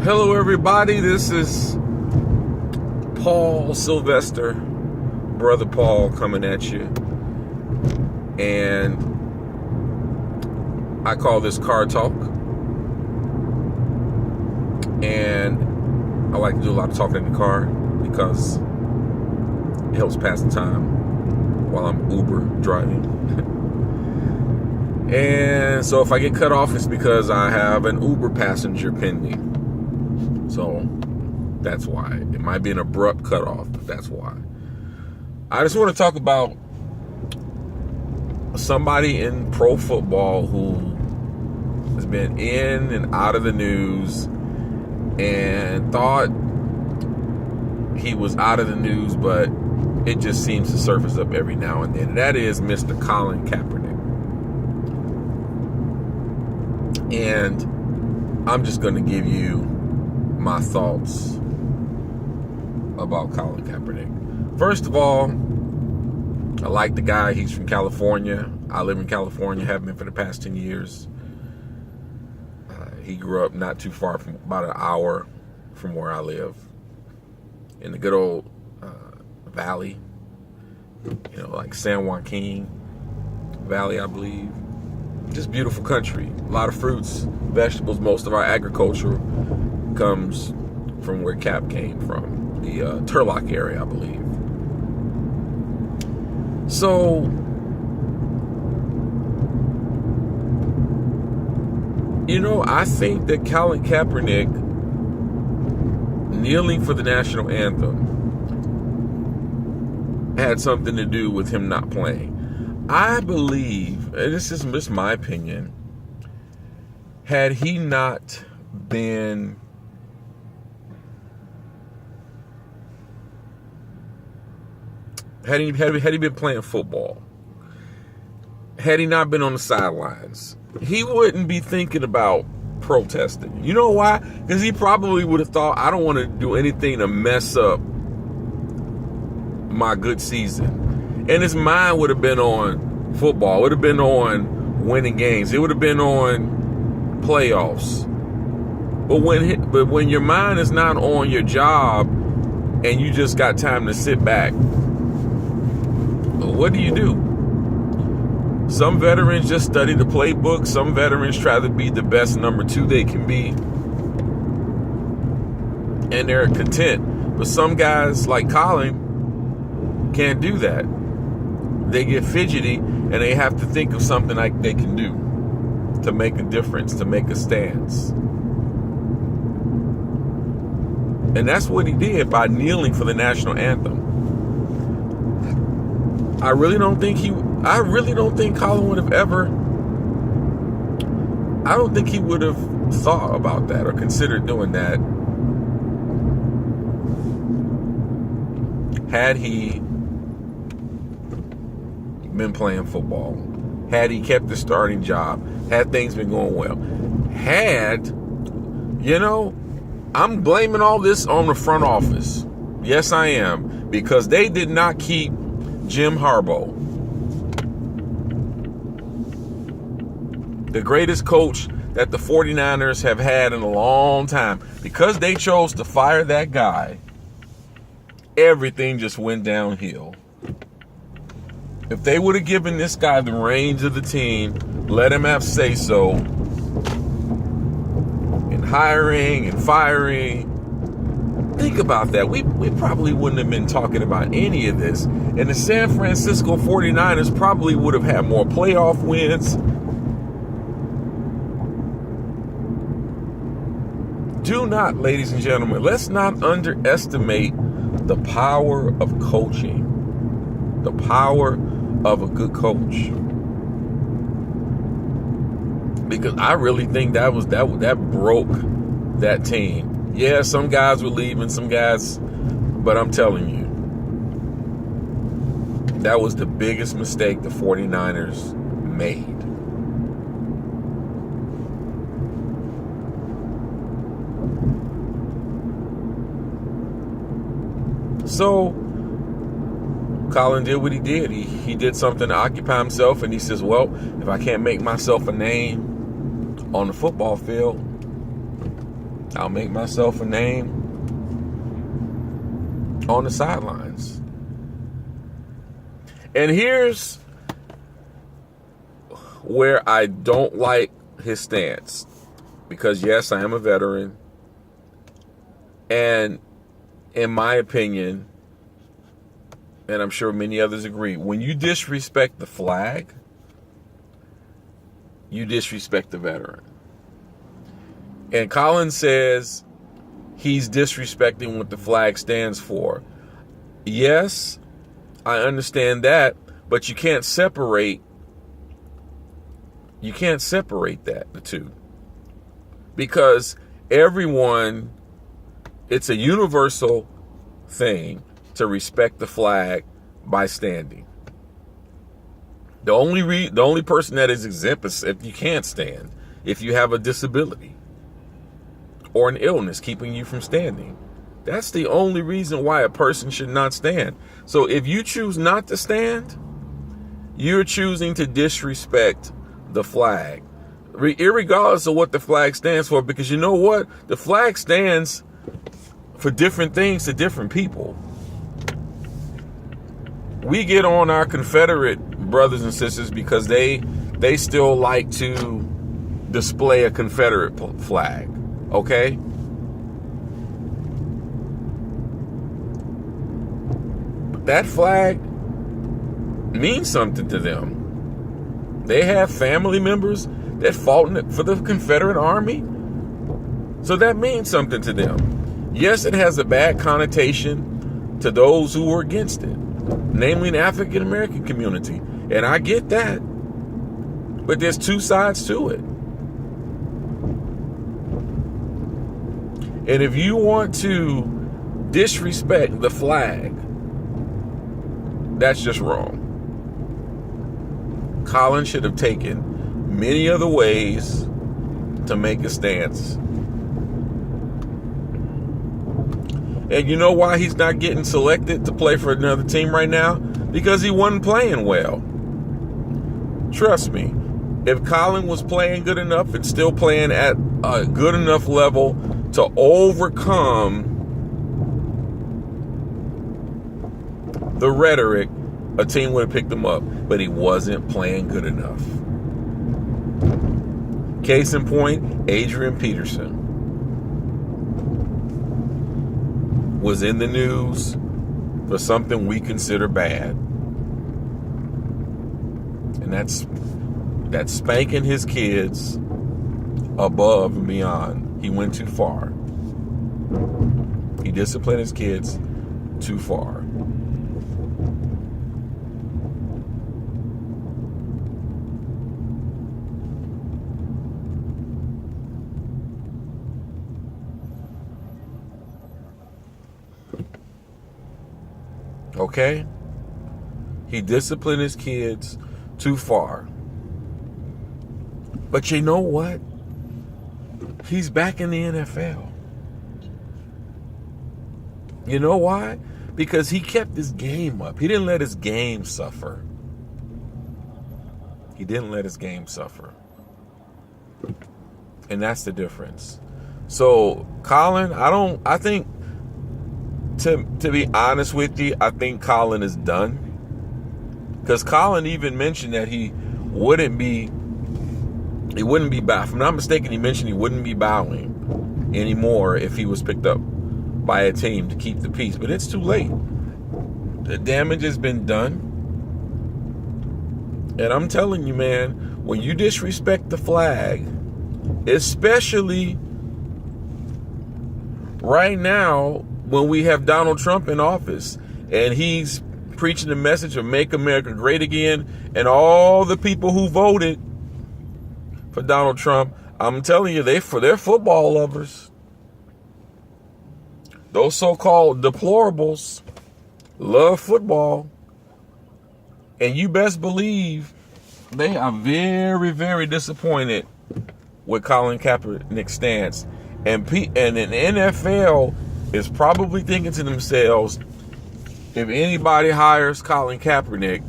Hello everybody, this is Paul Sylvester, Brother Paul, coming at you. And I call this Car Talk. And I like to do a lot of talking in the car because it helps pass the time while I'm Uber driving. And so if I get cut off, it's because I have an Uber passenger pending. So that's why. It might be an abrupt cutoff, but that's why. I just want to talk about somebody in pro football who has been in and out of the news and thought he was out of the news, but it just seems to surface up every now and then. And that is Mr. Colin Kaepernick. And I'm just going to give you my thoughts about Colin Kaepernick. First of all, I like the guy. He's from California. I live in California, have been for the past 10 years. He grew up not too far from, about an hour from where I live, in the good old valley, like San Joaquin Valley, I believe. Just beautiful country. A lot of fruits, vegetables. Most of our agriculture comes from where Cap came from, the Turlock area, I believe. So, I think that Colin Kaepernick kneeling for the national anthem had something to do with him not playing. I believe, and this is just my opinion, had he not been Had he been playing football, had he not been on the sidelines, he wouldn't be thinking about protesting. You know why? Because he probably would have thought, I don't want to do anything to mess up my good season. And his mind would have been on football. It would have been on winning games. It would have been on playoffs. But when your mind is not on your job and you just got time to sit back, what do? Some veterans just study the playbook. Some veterans try to be the best number two they can be, and they're content. But some guys like Colin can't do that. They get fidgety and they have to think of something like they can do to make a difference, to make a stance. And that's what he did by kneeling for the national anthem. I really don't think Colin would have ever, I don't think he would have thought about that or considered doing that had he been playing football, had he kept the starting job, had things been going well. I'm blaming all this on the front office. Yes, I am, because they did not keep Jim Harbaugh, the greatest coach that the 49ers have had in a long time. Because they chose to fire that guy, everything just went downhill. If they would have given this guy the reins of the team, let him have say-so in hiring and firing, think about that. We probably wouldn't have been talking about any of this. And the San Francisco 49ers probably would have had more playoff wins. Do not, ladies and gentlemen, let's not underestimate the power of coaching, the power of a good coach. Because I really think that broke that team. Yeah, some guys were leaving, some guys, but I'm telling you, that was the biggest mistake the 49ers made. So, Colin did what he did. He did something to occupy himself, and he says, well, if I can't make myself a name on the football field, I'll make myself a name on the sidelines. And here's where I don't like his stance. Because yes, I am a veteran. And in my opinion, and I'm sure many others agree, when you disrespect the flag, you disrespect the veteran. And Colin says he's disrespecting what the flag stands for. Yes, I understand that, but you can't separate that, the two. Because everyone, it's a universal thing to respect the flag by standing. The only person that is exempt is if you can't stand, if you have a disability or an illness keeping you from standing. That's the only reason why a person should not stand. So if you choose not to stand, you're choosing to disrespect the flag, irregardless of what the flag stands for, because you know what? The flag stands for different things to different people. We get on our Confederate brothers and sisters because they still like to display a Confederate flag, okay? But that flag means something to them. They have family members that fought for the Confederate Army, so that means something to them. Yes, it has a bad connotation to those who were against it, namely the African American community. And I get that. But there's two sides to it. And if you want to disrespect the flag, that's just wrong. Colin should have taken many other ways to make a stance. And you know why he's not getting selected to play for another team right now? Because he wasn't playing well. Trust me, if Colin was playing good enough and still playing at a good enough level to overcome the rhetoric, a team would have picked him up. But he wasn't playing good enough. Case in point, Adrian Peterson was in the news for something we consider bad. And that's spanking his kids above and beyond. He went too far. He disciplined his kids too far. Okay? He disciplined his kids too far. But you know what? He's back in the NFL. You know why? Because he kept his game up. He didn't let his game suffer. He didn't let his game suffer. And that's the difference. So, Colin, I think, to be honest with you, I think Colin is done. Because Colin even mentioned that he wouldn't be bowing. If I'm not mistaken, he mentioned he wouldn't be bowing anymore if he was picked up by a team to keep the peace. But it's too late. The damage has been done. And I'm telling you, man, when you disrespect the flag, especially right now when we have Donald Trump in office and he's preaching the message of make America great again, and all the people who voted for Donald Trump, I'm telling you, they're football lovers. Those so-called deplorables love football. And you best believe they are very, very disappointed with Colin Kaepernick's stance. And the NFL is probably thinking to themselves, if anybody hires Colin Kaepernick,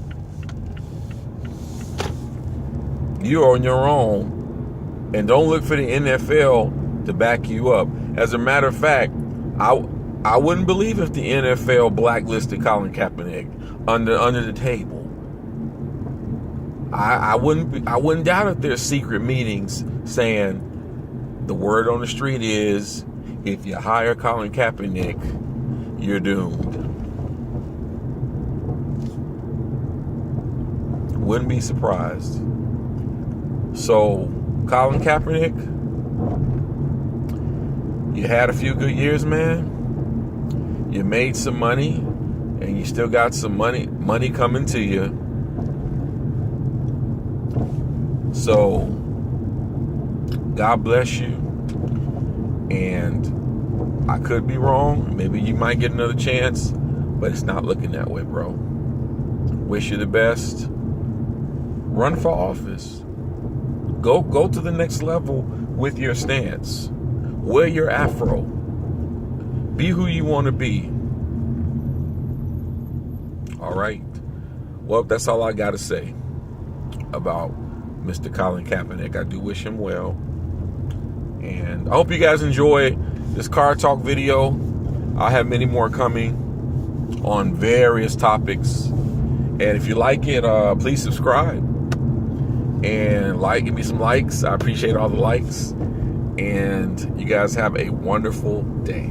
you're on your own. And don't look for the NFL to back you up. As a matter of fact, I wouldn't believe if the NFL blacklisted Colin Kaepernick under the table. I wouldn't doubt if there's secret meetings saying the word on the street is if you hire Colin Kaepernick, you're doomed. Wouldn't be surprised. So, Colin Kaepernick, you had a few good years, man. You made some money, and you still got some money coming to you. So, God bless you. And I could be wrong. Maybe you might get another chance, but it's not looking that way, bro. Wish you the best. Run for office. Go to the next level with your stance. Wear your afro. Be who you want to be. All right. Well, that's all I got to say about Mr. Colin Kaepernick. I do wish him well. And I hope you guys enjoy this car talk video. I'll have many more coming on various topics. And if you like it, please subscribe. And give me some likes. I appreciate all the likes. And you guys have a wonderful day.